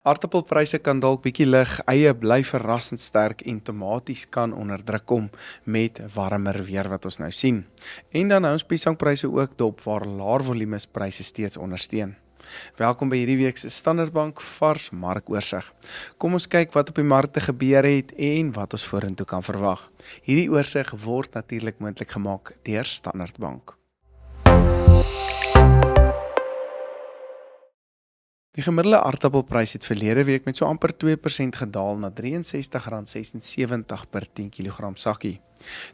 Aartappelpryse kan dalk bietjie lig, eie bly verrassend sterk en tomaties kan onder druk kom met warmer weer wat ons nou sien. En dan hou ons piesangpryse ook dop waar laer volumes pryse steeds ondersteun. Welkom by hierdie week se Standard Bank Vars Markoorsig. Kom ons kyk wat op die markte gebeur het en wat ons vorentoe kan verwag. Hierdie oorsig word natuurlik moontlik gemaak deur Standard Bank. Die gemiddelde aardappelprys het verlede week met so amper 2% gedaal na R63,76 per 10 kg sakkie.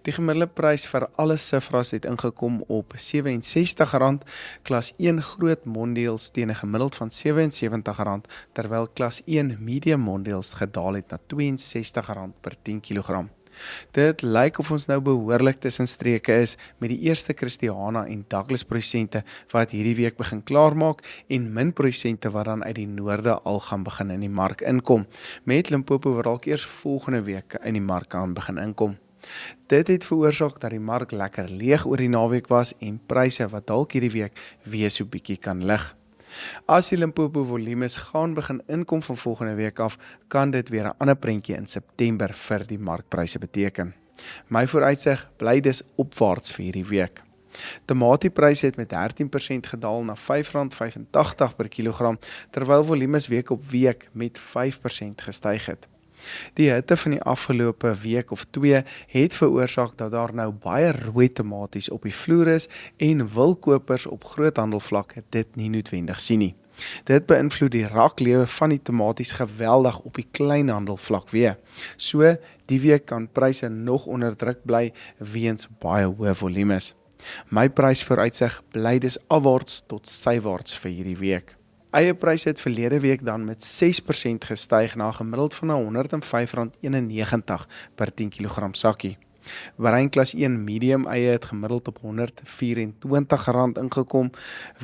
Die gemiddelde prys vir alle sifras het ingekom op R67, klas 1 groot mondeels teen 'n gemiddeld van R77, terwyl klas 1 medium mondeels gedaal het na R62 per 10 kg. Dit lyk of ons nou behoorlik tussen streke is met die eerste Christiana en Douglas prosente wat hierdie week begin klaarmaak en min prosente wat dan uit die noorde al gaan begin in die mark inkom, met Limpopo wat dalk eers volgende week in die mark gaan begin inkom. Dit het veroorsaak dat die mark lekker leeg oor die naweek was en pryse wat dalk hierdie week weer so bietjie kan lig. As die Limpopo volumes gaan begin inkom van volgende week af, kan dit weer 'n ander prentjie in September vir die markpryse beteken. My vooruitsig bly dus opwaarts vir hierdie week. Tomatiepryse het met 13% gedaal na R5,85 per kilogram, terwyl volumes week op week met 5% gestyg het. Die hitte van die afgelope week of 2 het veroorsaak dat daar nou baie rooi tomaties op die vloer is en wilkopers op groothandelvlak dit nie noodwendig sien nie. Dit beïnvloed die raklewe van die tomaties geweldig op die kleinhandelvlak weer. So, die week kan pryse nog onder druk bly weens baie hoë volumes. My prysvooruitsig bly dus afwaarts tot sywaarts vir hierdie week. Eiepryse het verlede week dan met 6% gestyg na 'n gemiddeld van R105,91 per 10 kg sakkie. Bruin klas 1 medium eie het gemiddeld op R124 ingekom,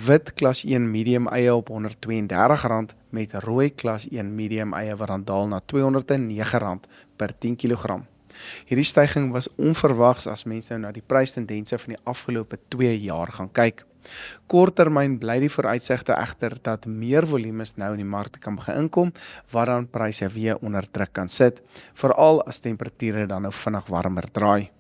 wit klas 1 medium eie op R132 met rooi klas 1 medium eie wat dan daal na R209 per 10 kg. Hierdie styging was onverwags as mense nou na die prystendense van die afgelope 2 jaar gaan kyk. Korttermyn bly die vooruitsigte egter dat meer volumes nou in die markte kan begin inkom, wat dan pryse weer onder druk kan sit, veral as temperature dan nou vinnig warmer draai.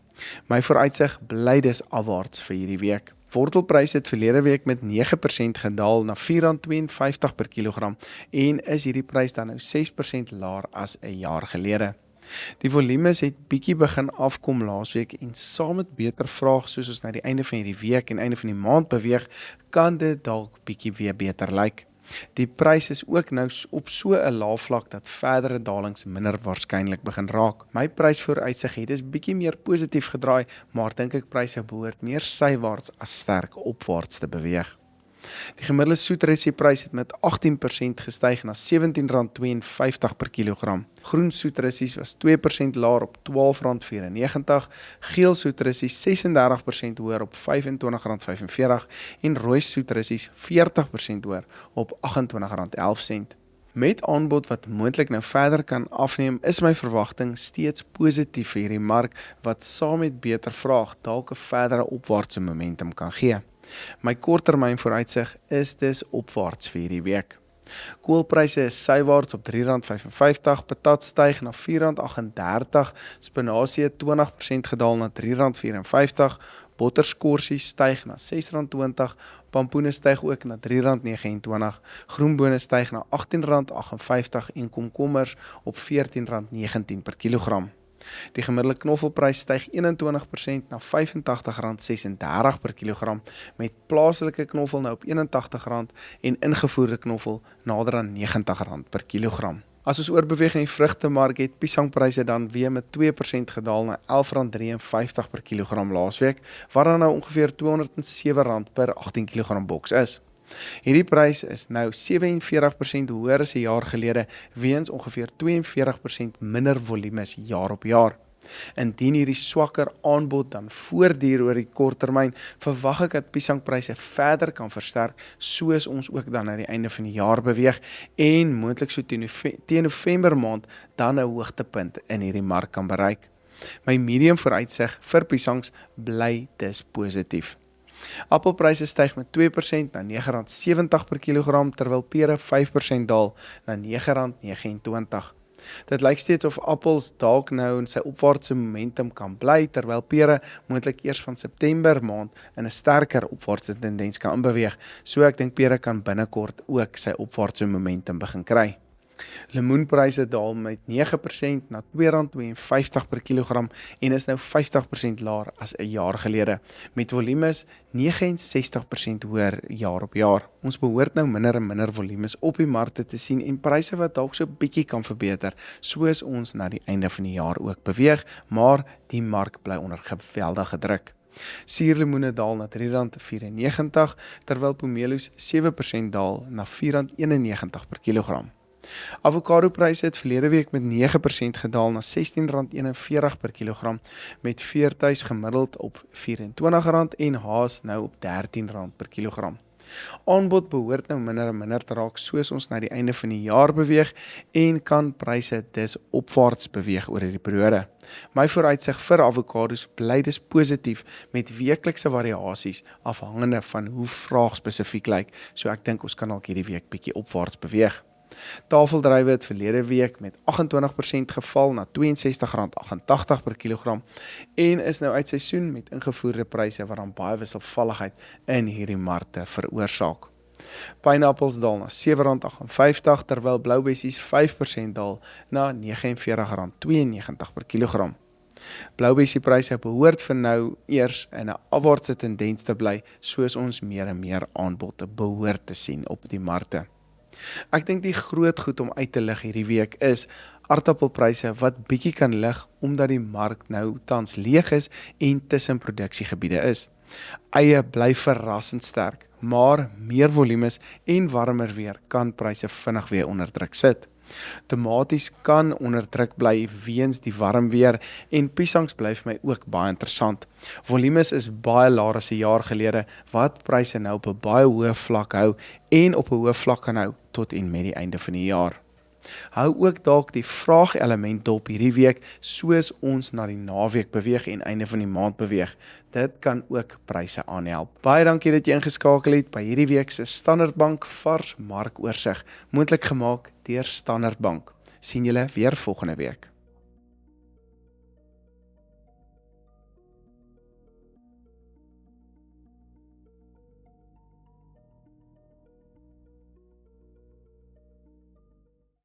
My vooruitsig bly dus afwaarts vir hierdie week. Wortelpryse het verlede week met 9% gedaal na R4,52 per kilogram en is hierdie prys dan nou 6% laer as 'n jaar gelede. Die volumes het bietjie begin afkom laasweek en saam met beter vraag soos ons na die einde van hierdie week en einde van die maand beweeg, kan dit dalk bietjie weer beter lyk. Die prys is ook nou op so 'n lae vlak dat verdere dalings minder waarskynlik begin raak. My prysvooruitsig het is bietjie meer positief gedraai, maar dink ek pryse behoort meer sywaarts as sterk opwaarts te beweeg. Die gemiddelde soetrussieprys het met 18% gestyg na R17,52 per kilogram. Groen soetrussies was 2% laer op R12,94, geel soetrussies 36% hoër op R25,45 en rooi soetrussies 40% hoër op R28,11. Met aanbod wat moontlik nou verder kan afneem, is my verwagting steeds positief vir hierdie mark wat saam met beter vraag dalk 'n verdere opwaartse momentum kan gee. My korttermyn vooruitsig is dus opwaarts vir hierdie week. Koolpryse is sywaarts op R3,55, patat styg na R4,38, spinasie het 20% gedaal na R3,54, botterskorsies styg na R6,20, pampoene styg ook na R3,29, groenbone styg na R18,58 en komkommers op R14,19 per kilogram. Die gemiddelde knoffelprys styg 21% na R85,36 per kilogram, met plaaslike knoffel nou op R81 en ingevoerde knoffel nader aan R90 per kilogram. As ons oorbeweeg in die vrugtemark het piesangpryse dan weer met 2% gedaal na R11,53 per kilogram laasweek, wat dan nou ongeveer R207 per 18 kg boks is. Hierdie prys is nou 47% hoër as 'n jaar gelede, weens ongeveer 42% minder volumes jaar op jaar. Indien hierdie swakker aanbod dan voortduur oor die korttermyn, verwag ek dat piesangpryse verder kan versterk, soos ons ook dan na die einde van die jaar beweeg en moontlik so teen November maand dan 'n hoogtepunt in hierdie mark kan bereik. My medium vooruitsig vir piesangs bly dus positief. Appelpryse styg met 2% na R9,70 per kilogram, terwyl pere 5% daal na R9,29. Dit lyk steeds of appels dalk nou in sy opwaartse momentum kan bly, terwyl pere moontlik eers van September maand in 'n sterker opwaartse tendens kan inbeweeg. So ek dink pere kan binnekort ook sy opwaartse momentum begin kry. Lemoenpryse daal met 9% na R2,52 per kilogram en is nou 50% laer as 'n jaar gelede, met volumes 69% hoër jaar op jaar. Ons behoort nou minder en minder volumes op die markte te sien en pryse wat dalk so bietjie kan verbeter, soos ons na die einde van die jaar ook beweeg, maar die mark bly onder geweldige druk. Suurlemoene daal na R3,94, terwyl pomeloes 7% daal na R4,91 per kilogram. Avokadopryse het verlede week met 9% gedaal na R16,41 per kilogram, met veertuis gemiddeld op R24 en haas nou op R13 per kilogram. Aanbod behoort nou minder en minder te raak soos ons na die einde van die jaar beweeg en kan pryse dus opwaarts beweeg oor hierdie periode. My vooruitsig vir avokados bly dus positief met weeklikse variasies afhangende van hoe vraag spesifiek lyk, so ek dink ons kan dalk hierdie week bietjie opwaarts beweeg. Tafeldruiwe het verlede week met 28% geval na R62,88 per kilogram en is nou uit seisoen met ingevoerde pryse wat dan baie wisselvalligheid in hierdie markte veroorsaak. Pineappels daal na R7,58 terwyl bloubessies 5% daal na R49,92 per kilogram. Bloubessiepryse behoort vir nou eers in 'n afwaartse tendens te bly soos ons meer en meer aanbod behoort te sien op die markte. Ek dink die groot goed om uit te lig hierdie week is aardappelpryse wat bietjie kan lig omdat die mark nou tans leeg is en tussen produksiegebiede is. Eie bly verrassend sterk, maar meer volumes en warmer weer kan pryse vinnig weer onder druk sit. Tomaties kan onder druk bly weens die warm weer en piesangs bly vir my ook baie interessant. Volumes is baie laer as 'n jaar gelede wat pryse nou op 'n baie hoë vlak hou en op 'n hoë vlak kan hou tot en met die einde van die jaar. Hou ook dalk die vraagelement dop hierdie week soos ons na die naweek beweeg en einde van die maand beweeg. Dit kan ook pryse aanhelp. Baie dankie dat jy ingeskakel het by hierdie week se Standard Bank vars markoorsig, moontlik gemaak deur Standard Bank. Sien julle weer volgende week.